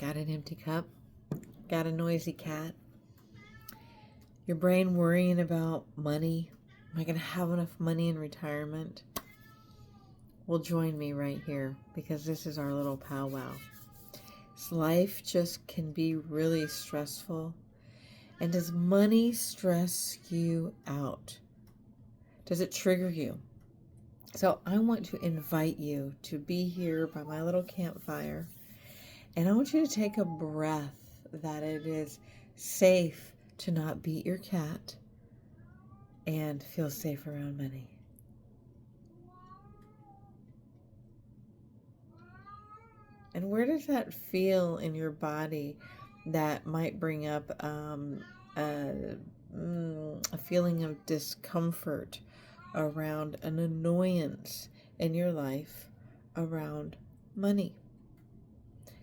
Got an empty cup? Got a noisy cat? Your brain worrying about money? Am I going to have enough money in retirement? Well, join me right here because this is our little powwow. Life just can be really stressful. And does money stress you out? Does it trigger you? So I want to invite you to be here by my little campfire. And I want you to take a breath that it is safe to not beat your cat and feel safe around money. And where does that feel in your body that might bring up a feeling of discomfort around an annoyance in your life around money?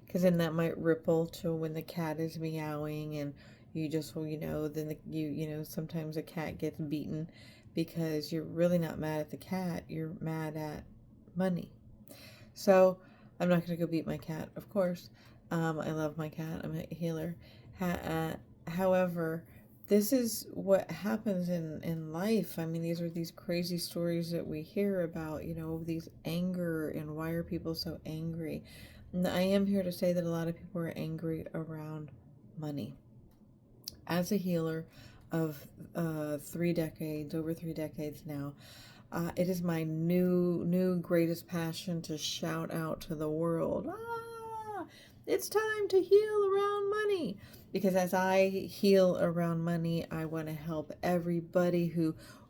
Because then that might ripple to when the cat is meowing and you just, then sometimes a cat gets beaten because you're really not mad at the cat, you're mad at money. So I'm not going to go beat my cat, of course. I love my cat. I'm a healer. However, this is what happens in life. I mean, these are these crazy stories that we hear about, these anger and why are people so angry. And I am here to say that a lot of people are angry around money. As a healer of over 3 decades now, it is my new greatest passion to shout out to the world, it's time to heal around money. Because as I heal around money, I want to help everybody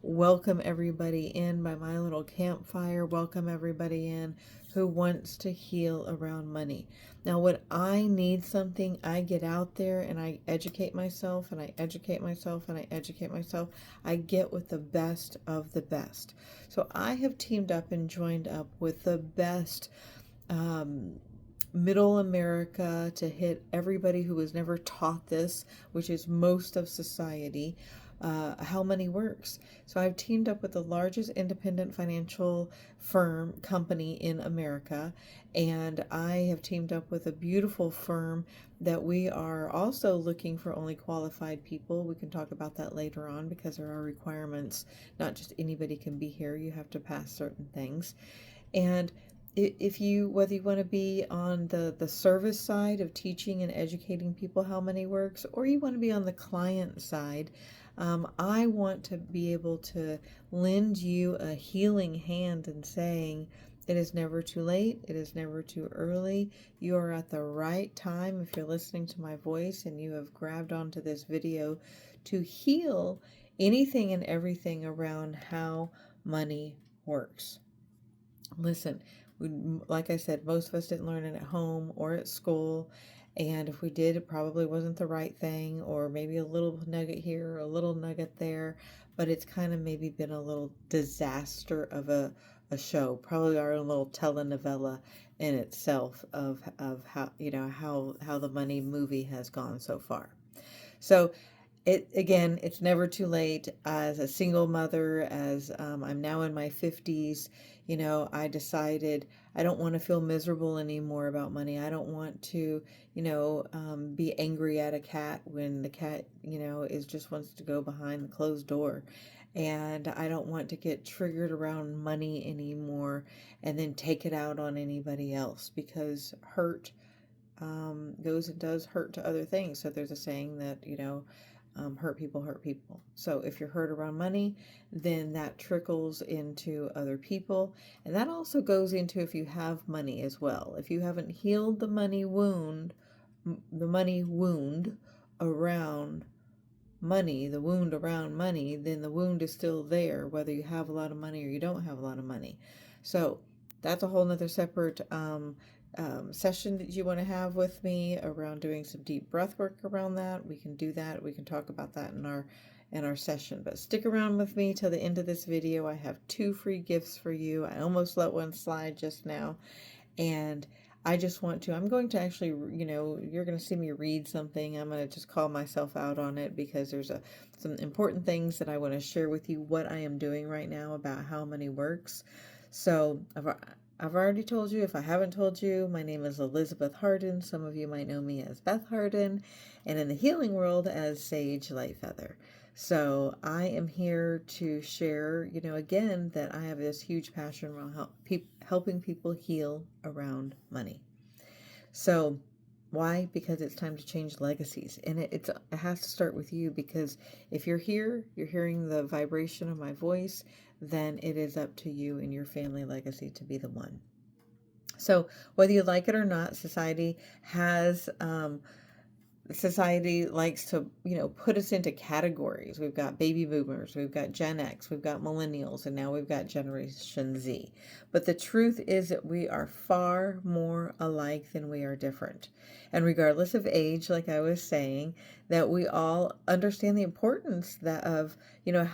welcome everybody in by my little campfire, welcome everybody in who wants to heal around money. Now, when I need something, I get out there and I educate myself and I educate myself and I educate myself. I get with the best of the best. So I have teamed up and joined up with the best middle America to hit everybody who was never taught this, which is most of society, how money works. So I've teamed up with the largest independent financial company in America, and I have teamed up with a beautiful firm that we are also looking for only qualified people. We can talk about that later on because there are requirements. Not just anybody can be here. You have to pass certain things. And whether you want to be on the service side of teaching and educating people how money works, or you want to be on the client side, I want to be able to lend you a healing hand and saying, it is never too late. It is never too early. You are at the right time if you're listening to my voice and you have grabbed onto this video to heal anything and everything around how money works. Listen, like I said, most of us didn't learn it at home or at school. And if we did, it probably wasn't the right thing, or maybe a little nugget here, or a little nugget there. But it's kind of maybe been a little disaster of a show, probably our own little telenovela in itself of how the money movie has gone so far. So it's never too late. As a single mother, as I'm now in my 50s, I decided I don't want to feel miserable anymore about money. I don't want to, be angry at a cat when the cat, is just wants to go behind the closed door. And I don't want to get triggered around money anymore and then take it out on anybody else, because hurt goes and does hurt to other things. So there's a saying that, hurt people hurt people. So if you're hurt around money, then that trickles into other people. And that also goes into if you have money as well. If you haven't healed the money wound around money, the wound around money, then the wound is still there, whether you have a lot of money or you don't have a lot of money. So that's a whole nother separate session that you want to have with me around doing some deep breath work around that. We can do that. We can talk about that in our session. But stick around with me till the end of this video. I have 2 free gifts for you. I almost let one slide just now. And I'm going to actually, you're going to see me read something. I'm going to just call myself out on it because there's some important things that I want to share with you what I am doing right now about how money works. So I've already told you. If I haven't told you, my name is Elizabeth Harden. Some of you might know me as Beth Harden, and in the healing world as Sage Lightfeather. So I am here to share, again, that I have this huge passion around helping people heal around money. So why? Because it's time to change legacies. And it has to start with you, because if you're here, you're hearing the vibration of my voice, then it is up to you and your family legacy to be the one. So whether you like it or not, society likes to, put us into categories. We've got baby boomers, we've got Gen X, we've got millennials, and now we've got Generation Z. But the truth is that we are far more alike than we are different. And regardless of age, like I was saying, that we all understand the importance of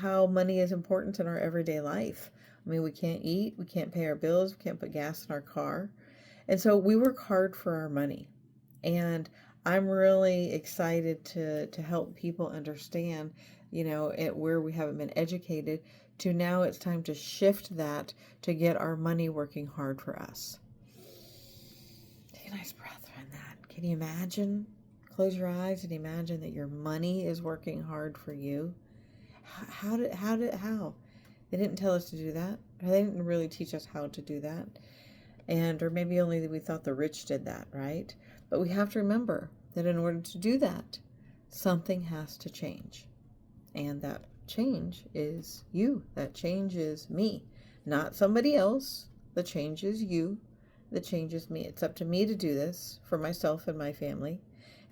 how money is important in our everyday life. I mean, we can't eat, we can't pay our bills, we can't put gas in our car. And so we work hard for our money. And I'm really excited to help people understand, where we haven't been educated, to now it's time to shift that to get our money working hard for us. Take a nice breath on that. Can you imagine? Close your eyes and imagine that your money is working hard for you. How? They didn't tell us to do that. They didn't really teach us how to do that. Or maybe only we thought the rich did that, right? But we have to remember that in order to do that, something has to change. And that change is you. That change is me. Not somebody else. The change is you. The change is me. It's up to me to do this for myself and my family.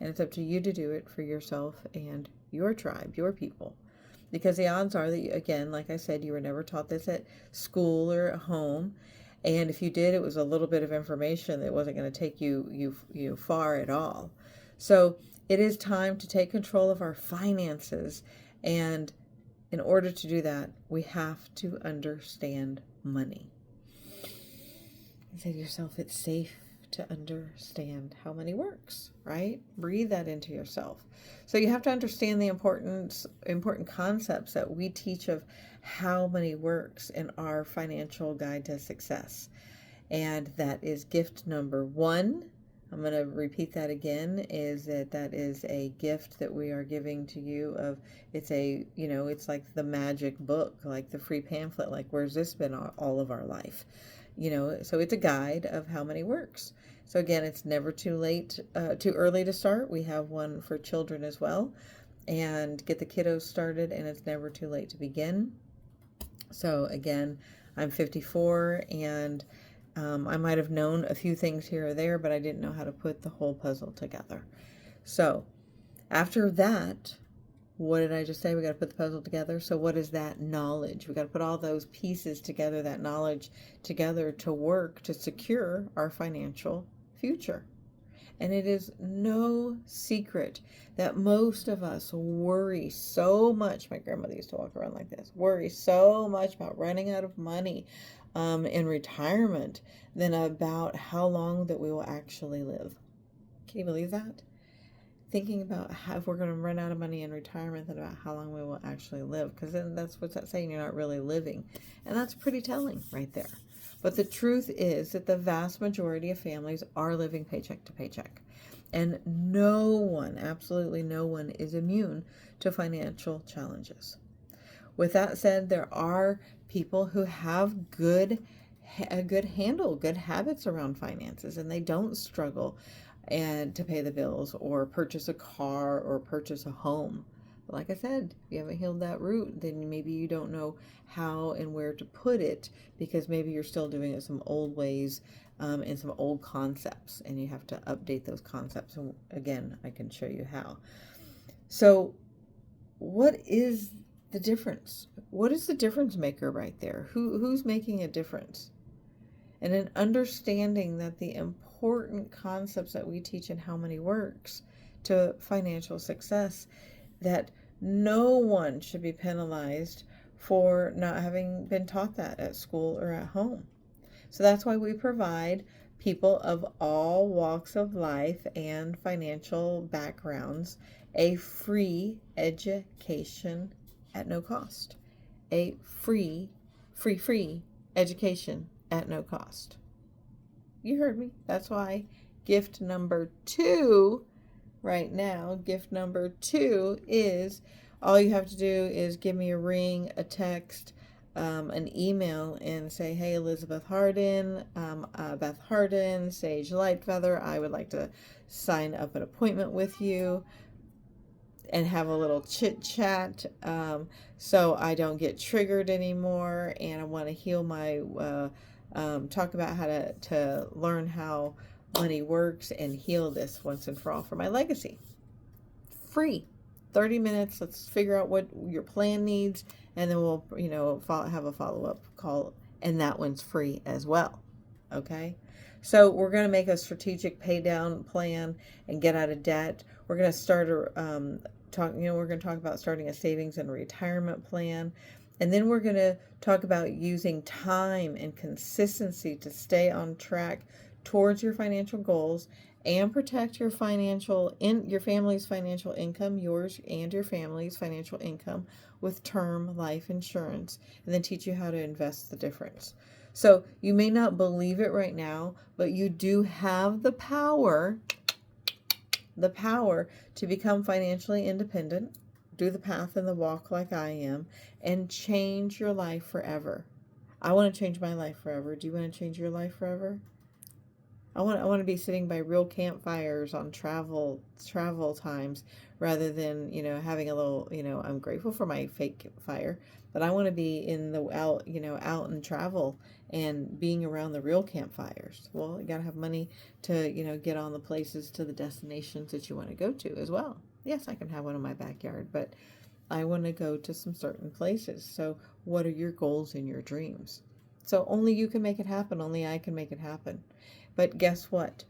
And it's up to you to do it for yourself and your tribe, your people. Because the odds are that, again, like I said, you were never taught this at school or at home. And if you did, it was a little bit of information that wasn't going to take you far at all. So it is time to take control of our finances. And in order to do that, we have to understand money. And say to yourself, it's safe to understand how money works, right? Breathe that into yourself. So you have to understand the important concepts that we teach of how money works in our financial guide to success. And that is gift number 1. I'm going to repeat that again, is that is a gift that we are giving to you it's like the magic book, like the free pamphlet, like where's this been all of our life? So it's a guide of how money works. So again, it's never too early to start. We have one for children as well, and get the kiddos started, and it's never too late to begin. So again, I'm 54, and I might have known a few things here or there, but I didn't know how to put the whole puzzle together. So after that, what did I just say? We got to put the puzzle together. So what is that knowledge? We got to put all those pieces together, that knowledge together, to work to secure our financial future. And it is no secret that most of us worry so much. My grandmother used to walk around like this, worry so much about running out of money in retirement than about how long that we will actually live. Can you believe that? Thinking about if we're going to run out of money in retirement than about how long we will actually live, because then that's what's that saying, you're not really living. And that's pretty telling right there. But the truth is that the vast majority of families are living paycheck to paycheck. And no one, absolutely no one, is immune to financial challenges. With that said, there are people who have a good habits around finances, and they don't struggle and to pay the bills or purchase a car or purchase a home. But like I said, if you haven't healed that root, then maybe you don't know how and where to put it, because maybe you're still doing it some old ways and some old concepts, and you have to update those concepts. And again, I can show you how. So what is the difference? What is the difference maker right there? Who's making a difference? And in understanding that the important concepts that we teach in how money works to financial success, that no one should be penalized for not having been taught that at school or at home. So that's why we provide people of all walks of life and financial backgrounds a free education at no cost. A free education at no cost. You heard me. That's why gift number 2 right now, gift number 2 is all you have to do is give me a ring, a text, an email, and say, hey, Elizabeth Harden, Beth Harden, Sage Lightfeather, I would like to sign up an appointment with you and have a little chit chat, so I don't get triggered anymore, and I want to heal my talk about how to learn how money works and heal this once and for all for my legacy. Free. 30 minutes. Let's figure out what your plan needs, and then we'll have a follow-up call, and that one's free as well. Okay, so we're going to make a strategic pay down plan and get out of debt. We're going to start we're going to talk about starting a savings and retirement plan. And then we're going to talk about using time and consistency to stay on track towards your financial goals and protect your your family's financial income, yours and your family's financial income, with term life insurance, and then teach you how to invest the difference. So you may not believe it right now, but you do have the power to become financially independent, do the path and the walk like I am, and change your life forever. I want to change my life forever. Do you want to change your life forever? I want to be sitting by real campfires on travel times rather than, having a little, I'm grateful for my fake fire, but I want to be in the out and travel and being around the real campfires. Well, you got to have money to, get on the places, to the destinations that you want to go to as well. Yes, I can have one in my backyard, but I want to go to some certain places. So what are your goals and your dreams? So only you can make it happen. Only I can make it happen. But guess what?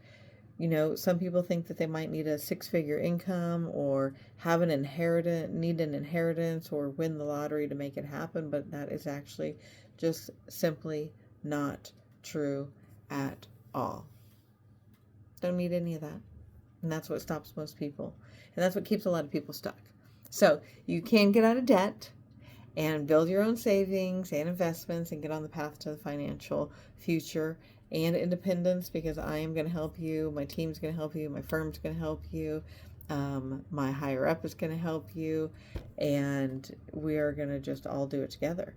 Some people think that they might need a 6-figure income or need an inheritance or win the lottery to make it happen. But that is actually just simply not true at all. Don't need any of that. And that's what stops most people. And that's what keeps a lot of people stuck. So you can get out of debt and build your own savings and investments and get on the path to the financial future and independence, because I am going to help you. My team's going to help you. My firm's going to help you. My higher up is going to help you. And we are going to just all do it together.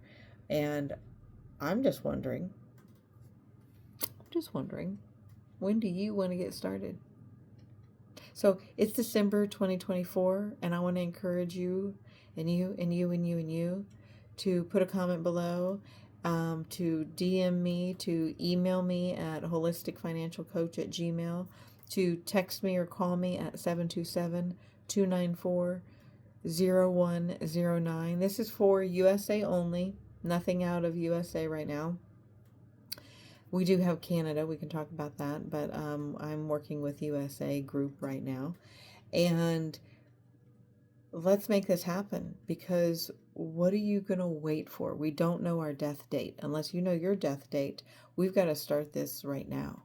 And I'm just wondering, when do you want to get started? So it's December 2024, and I want to encourage you and you to put a comment below, to DM me, to email me at holisticfinancialcoach@gmail, to text me or call me at 727-294-0109. This is for USA only, nothing out of USA right now. We do have Canada, we can talk about that, but I'm working with USA group right now. And let's make this happen, because what are you going to wait for? We don't know our death date. Unless you know your death date, we've got to start this right now.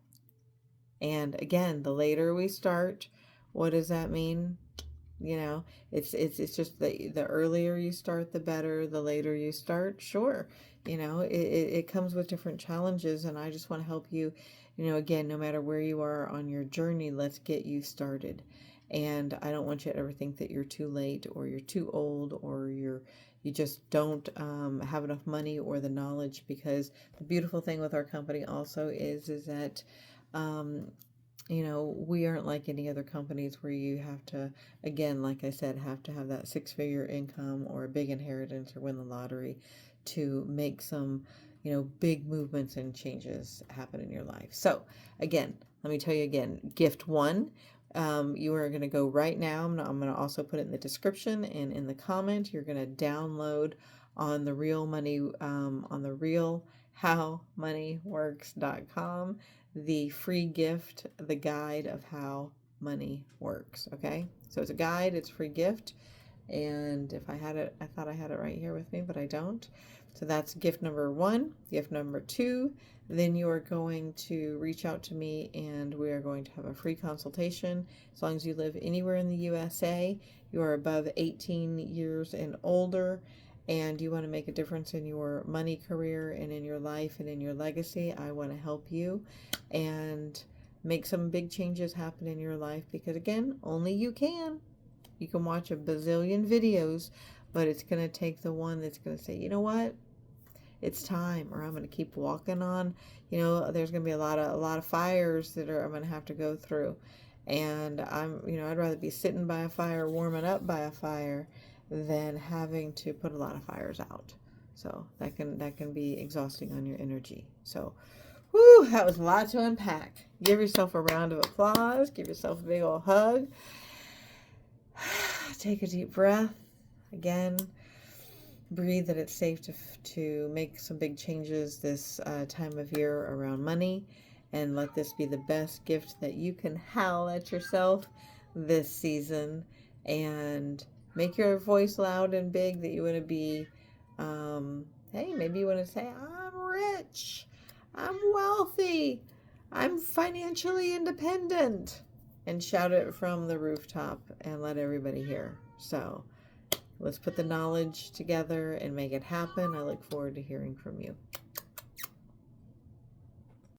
And again, the later we start, what does that mean? It's just the earlier you start, the better. The later you start, sure. It comes with different challenges, and I just want to help you, again, no matter where you are on your journey, let's get you started. And I don't want you to ever think that you're too late or you're too old or you just don't have enough money or the knowledge, because the beautiful thing with our company also is that we aren't like any other companies where you have to, again, like I said, have to have that 6-figure income or a big inheritance or win the lottery to make some, big movements and changes happen in your life. So again, let me tell you again, gift 1, you are going to go right now. I'm going to also put it in the description and in the comment. You're going to download on the Real Money, on the realhowmoneyworks.com, the free gift, the guide of how money works. Okay, so it's a guide, it's a free gift, and if I had it, I thought I had it right here with me, but I don't. So that's gift number 1. Gift number 2, then you are going to reach out to me, and we are going to have a free consultation. As long as you live anywhere in the USA, you are above 18 years and older, and you want to make a difference in your money career and in your life and in your legacy, I want to help you and make some big changes happen in your life, because again, only you can. You can watch a bazillion videos, but it's going to take the one that's going to say, you know what, it's time, or I'm going to keep walking on. There's going to be a lot of fires that I'm going to have to go through, and I'd rather be sitting by a fire, warming up by a fire, than having to put a lot of fires out. So that can be exhausting on your energy. So, whew, that was a lot to unpack. Give yourself a round of applause. Give yourself a big old hug. Take a deep breath. Again, breathe that it's safe to make some big changes this time of year around money, and let this be the best gift that you can howl at yourself this season, and make your voice loud and big that you want to be. Hey, maybe you want to say, I'm rich, I'm wealthy, I'm financially independent, and shout it from the rooftop and let everybody hear. So let's put the knowledge together and make it happen. I look forward to hearing from you.